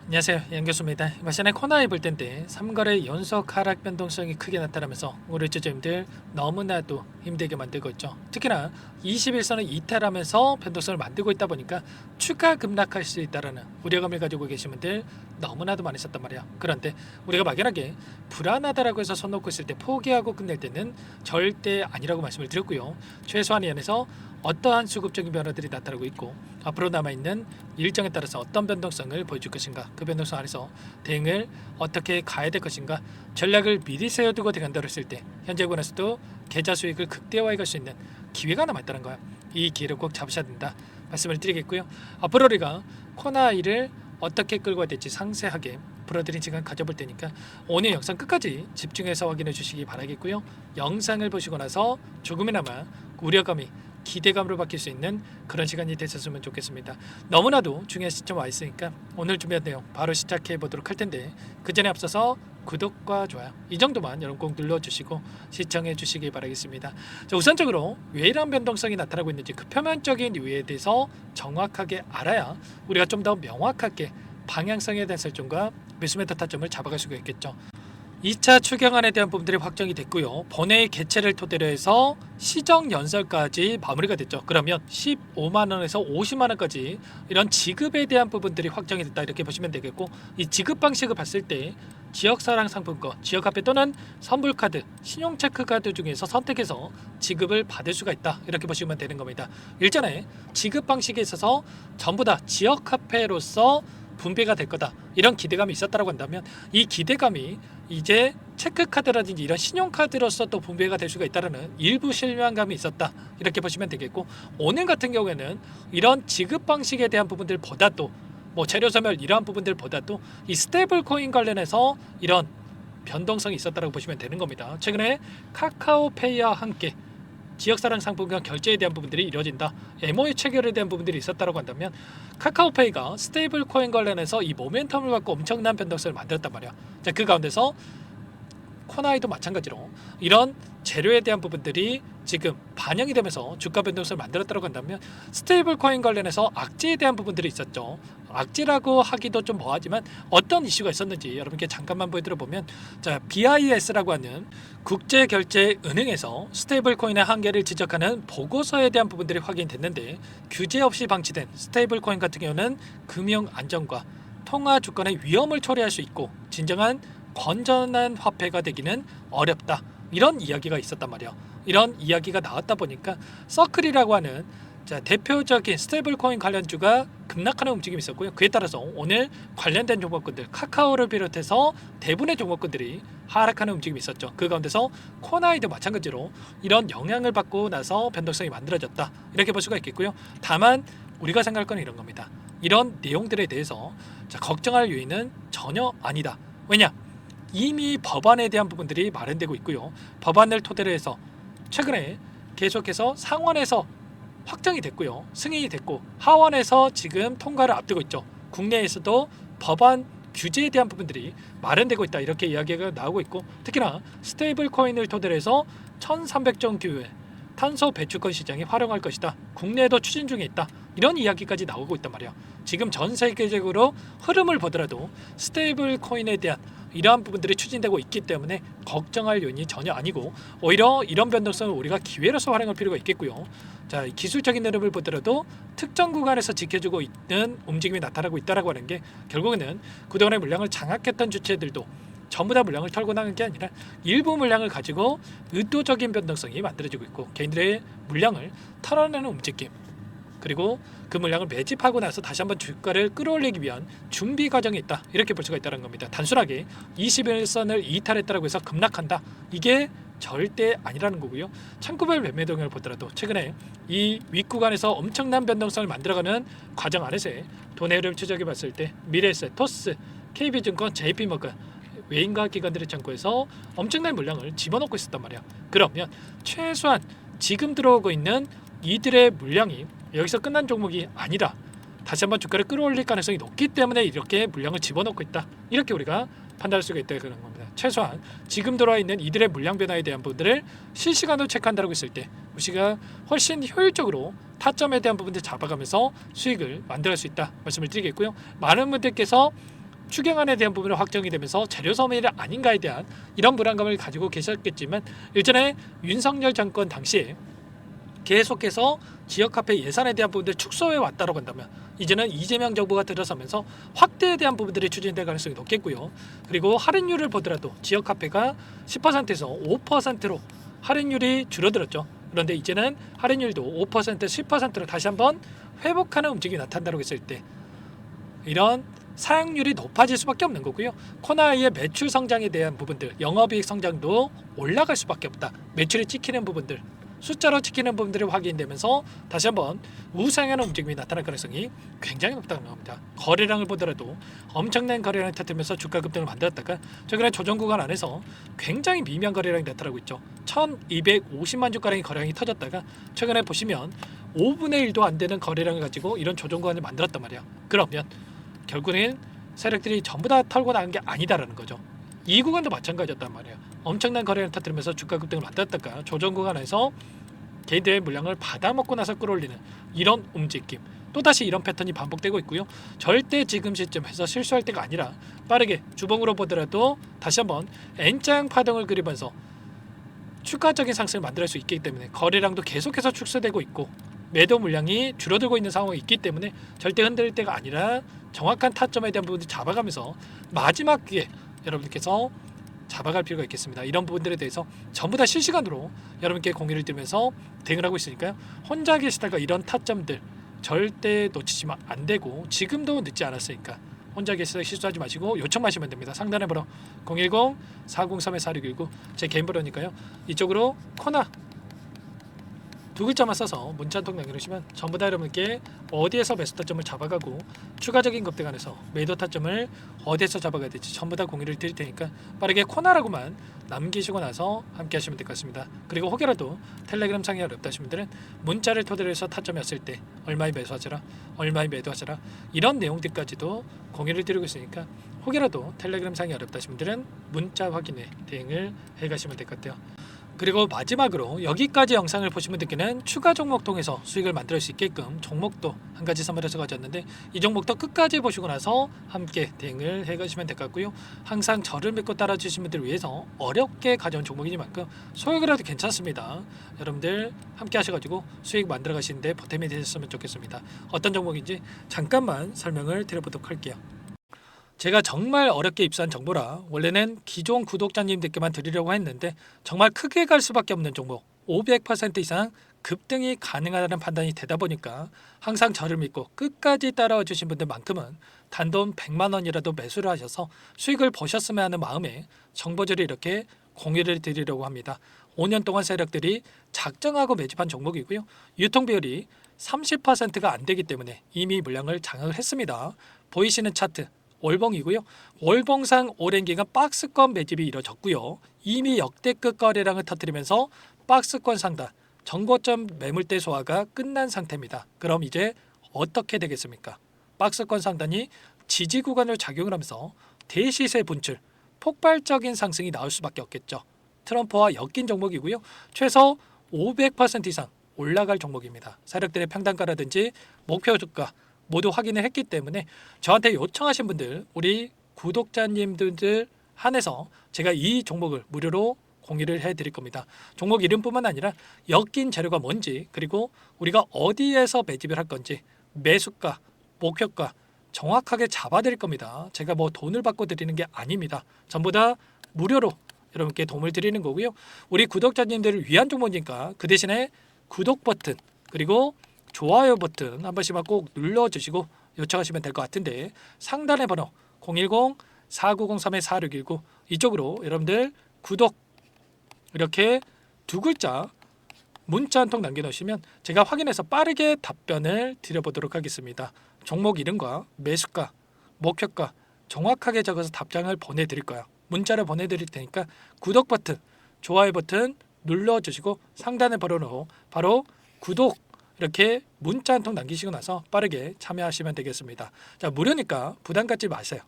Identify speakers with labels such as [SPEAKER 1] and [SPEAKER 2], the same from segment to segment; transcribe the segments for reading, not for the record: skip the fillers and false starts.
[SPEAKER 1] 안녕하세요, 양교수입니다. 이번 시간에 코너에 볼 텐데 3거래 연속 하락 변동성이 크게 나타나면서 우리 주주님들 너무나도 힘들게 만들고 있죠. 특히나 21선을 이탈하면서 변동성을 만들고 있다 보니까 추가 급락할 수 있다는 우려감을 가지고 계신 분들 너무나도 많이 있었단 말이야. 그런데 우리가 막연하게 불안하다라고 해서 손 놓고 있을 때 포기하고 끝낼 때는 절대 아니라고 말씀을 드렸고요. 최소한 이 안에서 어떠한 수급적인 변화들이 나타나고 있고 앞으로 남아있는 일정에 따라서 어떤 변동성을 보여줄 것인가, 그 변동성 안에서 대응을 어떻게 가야 될 것인가, 전략을 미리 세워두고 대응한다고 했을 때 현재 구간에서도 계좌 수익을 극대화해 갈 수 있는 기회가 남아있다는 거야. 이 기회를 꼭 잡으셔야 된다 말씀을 드리겠고요. 앞으로 우리가 코너I를 어떻게 끌고 가야 될지 상세하게 풀어드린 시간 가져볼 테니까 오늘 영상 끝까지 집중해서 확인해 주시기 바라겠고요. 영상을 보시고 나서 조금이나마 우려감이 기대감으로 바뀔 수 있는 그런 시간이 되셨으면 좋겠습니다. 너무나도 중요한 시점 와 있으니까 오늘 준비한 내용 바로 시작해 보도록 할 텐데 그 전에 앞서서 구독과 좋아요 이 정도만 여러분 꼭 눌러주시고 시청해 주시기 바라겠습니다. 자, 우선적으로 왜 이런 변동성이 나타나고 있는지 그 표면적인 이유에 대해서 정확하게 알아야 우리가 좀 더 명확하게 방향성에 대한 설정과 매수메타 타점을 잡아갈 수가 있겠죠. 2차 추경안에 대한 부분들이 확정이 됐고요. 본회의 개최를 토대로 해서 시정 연설까지 마무리가 됐죠. 그러면 15만원에서 50만원까지 이런 지급에 대한 부분들이 확정이 됐다 이렇게 보시면 되겠고, 이 지급 방식을 봤을 때 지역사랑 상품권, 지역화폐 또는 선불카드, 신용체크카드 중에서 선택해서 지급을 받을 수가 있다 이렇게 보시면 되는 겁니다. 일전에 지급 방식에 있어서 전부 다 지역화폐로서 분배가 될 거다 이런 기대감이 있었다고 한다면 이 기대감이 이제 체크카드라든지 이런 신용카드로서 또 분배가 될 수가 있다는 일부 실망감이 있었다 이렇게 보시면 되겠고, 오늘 같은 경우에는 이런 지급 방식에 대한 부분들보다도 재료 소멸 이러한 부분들보다도 이 스테이블 코인 관련해서 이런 변동성이 있었다고 보시면 되는 겁니다. 최근에 카카오페이와 함께 지역사랑 상품권 결제에 대한 부분들이 이루어진다, MOU 체결에 대한 부분들이 있었다고 한다면 카카오페이가 스테이블 코인 관련해서 이 모멘텀을 갖고 엄청난 변동성을 만들었단 말이야. 자, 그 가운데서 코나이도 마찬가지로 이런 재료에 대한 부분들이 지금 반영이 되면서 주가 변동성을 만들었다고 한다면 스테이블 코인 관련해서 악재에 대한 부분들이 있었죠. 악재라고 하기도 좀 뭐하지만 어떤 이슈가 있었는지 여러분께 잠깐만 보여드려 보면, 자, BIS라고 하는 국제결제은행에서 스테이블 코인의 한계를 지적하는 보고서에 대한 부분들이 확인됐는데, 규제 없이 방치된 스테이블 코인 같은 경우는 금융 안정과 통화 주권의 위험을 초래할 수 있고 진정한 건전한 화폐가 되기는 어렵다 이런 이야기가 있었단 말이야. 이런 이야기가 나왔다 보니까 서클이라고 하는 대표적인 스테이블 코인 관련주가 급락하는 움직임이 있었고요. 그에 따라서 오늘 관련된 종목군들 카카오를 비롯해서 대부분의 종목군들이 하락하는 움직임이 있었죠. 그 가운데서 코나이도 마찬가지로 이런 영향을 받고 나서 변동성이 만들어졌다 이렇게 볼 수가 있겠고요. 다만 우리가 생각할 건 이런 겁니다. 이런 내용들에 대해서 걱정할 요인은 전혀 아니다. 왜냐? 이미 법안에 대한 부분들이 마련되고 있고요. 법안을 토대로 해서 최근에 계속해서 상원에서 확정이 됐고요. 승인이 됐고 하원에서 지금 통과를 앞두고 있죠. 국내에서도 법안 규제에 대한 부분들이 마련되고 있다 이렇게 이야기가 나오고 있고, 특히나 스테이블 코인을 토대로 해서 1300종 규모의 탄소 배출권 시장에 활용할 것이다, 국내에도 추진 중에 있다 이런 이야기까지 나오고 있단 말이야. 지금 전 세계적으로 흐름을 보더라도 스테이블 코인에 대한 이러한 부분들이 추진되고 있기 때문에 걱정할 요인이 전혀 아니고 오히려 이런 변동성을 우리가 기회로서 활용할 필요가 있겠고요. 자, 기술적인 흐름을 보더라도 특정 구간에서 지켜주고 있는 움직임이 나타나고 있다라고 하는 게 결국에는 그동안의 물량을 장악했던 주체들도 전부 다 물량을 털고 나간 게 아니라 일부 물량을 가지고 의도적인 변동성이 만들어지고 있고 개인들의 물량을 털어내는 움직임, 그리고 그 물량을 매집하고 나서 다시 한번 주가를 끌어올리기 위한 준비 과정이 있다 이렇게 볼 수가 있다는 겁니다. 단순하게 21선을 이탈했다고 해서 급락한다 이게 절대 아니라는 거고요. 창구별 매매 동향을 보더라도 최근에 이 윗구간에서 엄청난 변동성을 만들어가는 과정 안에서의 돈의 흐름을 추적해 봤을 때 미래에셋, 토스, KB증권, JP모건 외인과 기관들의 창구에서 엄청난 물량을 집어넣고 있었단 말이야. 그러면 최소한 지금 들어오고 있는 이들의 물량이 여기서 끝난 종목이 아니라 다시 한번 주가를 끌어올릴 가능성이 높기 때문에 이렇게 물량을 집어넣고 있다 이렇게 우리가 판단할 수가 있다 그런 겁니다. 최소한 지금 들어와 있는 이들의 물량 변화에 대한 부분들을 실시간으로 체크한다고 했을 때 우리가 훨씬 효율적으로 타점에 대한 부분들 잡아가면서 수익을 만들어갈 수 있다 말씀을 드리겠고요. 많은 분들께서 추경안에 대한 부분이 확정이 되면서 재료 소멸이 아닌가에 대한 이런 불안감을 가지고 계셨겠지만 일전에 윤석열 정권 당시에 계속해서 지역화폐 예산에 대한 부분들 축소해 왔다고 한다면 이제는 이재명 정부가 들어서면서 확대에 대한 부분들이 추진될 가능성이 높겠고요. 그리고 할인율을 보더라도 지역화폐가 10%에서 5%로 할인율이 줄어들었죠. 그런데 이제는 할인율도 5%, 10%로 다시 한번 회복하는 움직임이 나타난다고 했을 때 이런 사용률이 높아질 수밖에 없는 거고요. 코나이의 매출 성장에 대한 부분들, 영업이익 성장도 올라갈 수밖에 없다. 매출이 찍히는 부분들, 숫자로 찍히는 부분들이 확인되면서 다시 한번 우상향하는 움직임이 나타날 가능성이 굉장히 높다는 겁니다. 거래량을 보더라도 엄청난 거래량을 터뜨리면서 주가 급등을 만들었다가 최근에 조정 구간 안에서 굉장히 미미한 거래량이 나타나고 있죠. 1250만 주가량의 거래량이 터졌다가 최근에 보시면 5분의 1도 안 되는 거래량을 가지고 이런 조정 구간을 만들었단 말이야. 그러면 결국엔 세력들이 전부 다 털고 나간 게 아니다라는 거죠. 이 구간도 마찬가지였단 말이에요. 엄청난 거래를 터뜨리면서 주가 급등을 만들었다가 조정 구간에서 개인들의 물량을 받아먹고 나서 끌어올리는 이런 움직임, 또다시 이런 패턴이 반복되고 있고요. 절대 지금 시점에서 실수할 때가 아니라 빠르게 주봉으로 보더라도 다시 한번 N장 파동을 그리면서 추가적인 상승을 만들 수 있기 때문에 거래량도 계속해서 축소되고 있고 매도 물량이 줄어들고 있는 상황이 있기 때문에 절대 흔들릴 때가 아니라 정확한 타점에 대한 부분을 잡아가면서 마지막 기회 여러분들께서 잡아갈 필요가 있겠습니다. 이런 부분들에 대해서 전부 다 실시간으로 여러분께 공유를 드리면서 대응을 하고 있으니까요. 혼자 계시다가 이런 타점들 절대 놓치시면 안 되고 지금도 늦지 않았으니까 혼자 계시다가 실수하지 마시고 요청하시면 됩니다. 상단에 번호 010-403-4619 제 개인 번호니까요. 이쪽으로 코나 두 글자만 써서 문자 한 통 남겨주시면 전부 다 여러분께 어디에서 매수 타점을 잡아가고 추가적인 급등 안에서 매도 타점을 어디에서 잡아가야 될지 전부 다 공유를 드릴 테니까 빠르게 코나라고만 남기시고 나서 함께 하시면 될 것 같습니다. 그리고 혹여라도 텔레그램 상이 어렵다 하신 분들은 문자를 토대로 해서 타점이었을 때 얼마에 매수하시라 얼마에 매도하시라 이런 내용들까지도 공유를 드리고 있으니까 혹여라도 텔레그램 상이 어렵다 하신 분들은 문자 확인에 대응을 해가시면 될 것 같아요. 그리고 마지막으로 여기까지 영상을 보신 분들께는 추가 종목 통해서 수익을 만들 수 있게끔 종목도 한 가지 선물해서 가져왔는데 이 종목도 끝까지 보시고 나서 함께 대응을 해가시면 될 것 같고요. 항상 저를 믿고 따라주신 분들을 위해서 어렵게 가져온 종목이니만큼 소액이라도 괜찮습니다. 여러분들 함께 하셔가지고 수익 만들어 가시는데 보탬이 되셨으면 좋겠습니다. 어떤 종목인지 잠깐만 설명을 드려보도록 할게요. 제가 정말 어렵게 입수한 정보라 원래는 기존 구독자님들께만 드리려고 했는데 정말 크게 갈 수밖에 없는 종목 500% 이상 급등이 가능하다는 판단이 되다 보니까 항상 저를 믿고 끝까지 따라와 주신 분들만큼은 단돈 100만 원이라도 매수를 하셔서 수익을 보셨으면 하는 마음에 정보들을 이렇게 공유를 드리려고 합니다. 5년 동안 세력들이 작정하고 매집한 종목이고요. 유통비율이 30%가 안 되기 때문에 이미 물량을 장악을 했습니다. 보이시는 차트 월봉이고요. 월봉상 오랜 기간 박스권 매집이 이뤄졌고요. 이미 역대급 거래량을 터뜨리면서 박스권 상단 정고점 매물대 소화가 끝난 상태입니다. 그럼 이제 어떻게 되겠습니까? 박스권 상단이 지지 구간을 작용을 하면서 대시세 분출, 폭발적인 상승이 나올 수밖에 없겠죠. 트럼프와 엮인 종목이고요. 최소 500% 이상 올라갈 종목입니다. 세력들의 평단가라든지 목표 주가 모두 확인을 했기 때문에 저한테 요청하신 분들 우리 구독자님들 한해서 제가 이 종목을 무료로 공유를 해드릴 겁니다. 종목 이름뿐만 아니라 엮인 재료가 뭔지 그리고 우리가 어디에서 매집을 할 건지 매수가, 목표가 정확하게 잡아드릴 겁니다. 제가 뭐 돈을 받고 드리는 게 아닙니다. 전부 다 무료로 여러분께 도움을 드리는 거고요. 우리 구독자님들을 위한 종목이니까 그 대신에 구독 버튼 그리고 좋아요 버튼 한 번씩만 꼭 눌러주시고 요청하시면 될 것 같은데 상단의 번호 010-4903-4619 이쪽으로 여러분들 구독 이렇게 두 글자 문자 한 통 남겨놓으시면 제가 확인해서 빠르게 답변을 드려보도록 하겠습니다. 종목 이름과 매수가, 목표가 정확하게 적어서 답장을 보내드릴 거예요. 문자를 보내드릴 테니까 구독 버튼, 좋아요 버튼 눌러주시고 상단의 번호로 바로 구독 이렇게 문자 한 통 남기시고 나서 빠르게 참여하시면 되겠습니다. 자, 무료니까 부담 갖지 마세요.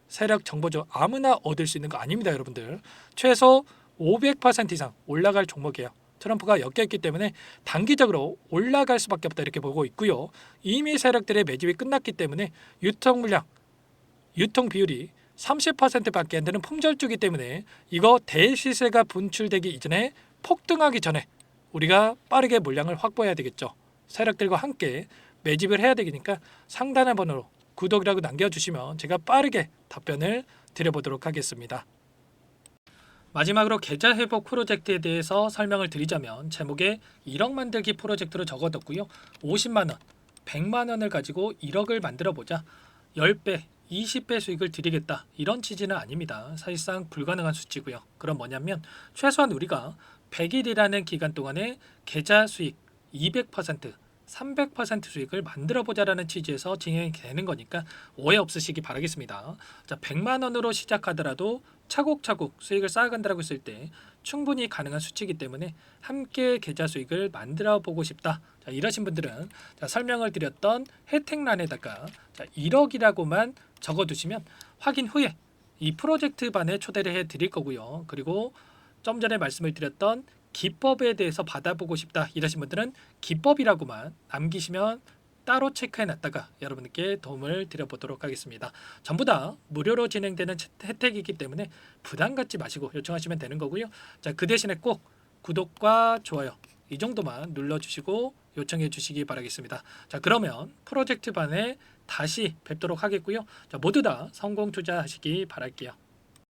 [SPEAKER 1] 세력 정보죠. 아무나 얻을 수 있는 거 아닙니다, 여러분들. 최소 500% 이상 올라갈 종목이에요. 트럼프가 엮였기 때문에 단기적으로 올라갈 수밖에 없다 이렇게 보고 있고요. 이미 세력들의 매집이 끝났기 때문에 유통 물량 유통 비율이 30%밖에 안 되는 품절주기 때문에 이거 대시세가 분출되기 이전에 폭등하기 전에 우리가 빠르게 물량을 확보해야 되겠죠. 세력들과 함께 매집을 해야 되니까 상단의 번호로 구독이라고 남겨주시면 제가 빠르게 답변을 드려보도록 하겠습니다. 마지막으로 계좌 회복 프로젝트에 대해서 설명을 드리자면 제목에 1억 만들기 프로젝트로 적어뒀고요. 50만 원, 100만 원을 가지고 1억을 만들어 보자. 10배, 20배 수익을 드리겠다. 이런 취지는 아닙니다. 사실상 불가능한 수치고요. 그럼 뭐냐면 최소한 우리가 100일이라는 기간 동안에 계좌 수익 200%, 300% 수익을 만들어 보자라는 취지에서 진행이 되는 거니까 오해 없으시기 바라겠습니다. 자, 100만 원으로 시작하더라도 차곡차곡 수익을 쌓아간다고 했을 때 충분히 가능한 수치이기 때문에 함께 계좌 수익을 만들어 보고 싶다. 자, 이러신 분들은 자, 설명을 드렸던 혜택란에다가 1억이라고만 적어두시면 확인 후에 이 프로젝트 반에 초대를 해 드릴 거고요. 그리고 좀 전에 말씀을 드렸던 기법에 대해서 받아보고 싶다 이러신 분들은 기법이라고만 남기시면 따로 체크해 놨다가 여러분께 도움을 드려보도록 하겠습니다. 전부 다 무료로 진행되는 혜택이기 때문에 부담 갖지 마시고 요청하시면 되는 거고요. 자, 그 대신에 꼭 구독과 좋아요 이 정도만 눌러주시고 요청해 주시기 바라겠습니다. 자, 그러면 프로젝트 반에 다시 뵙도록 하겠고요. 자, 모두 다 성공 투자하시기 바랄게요.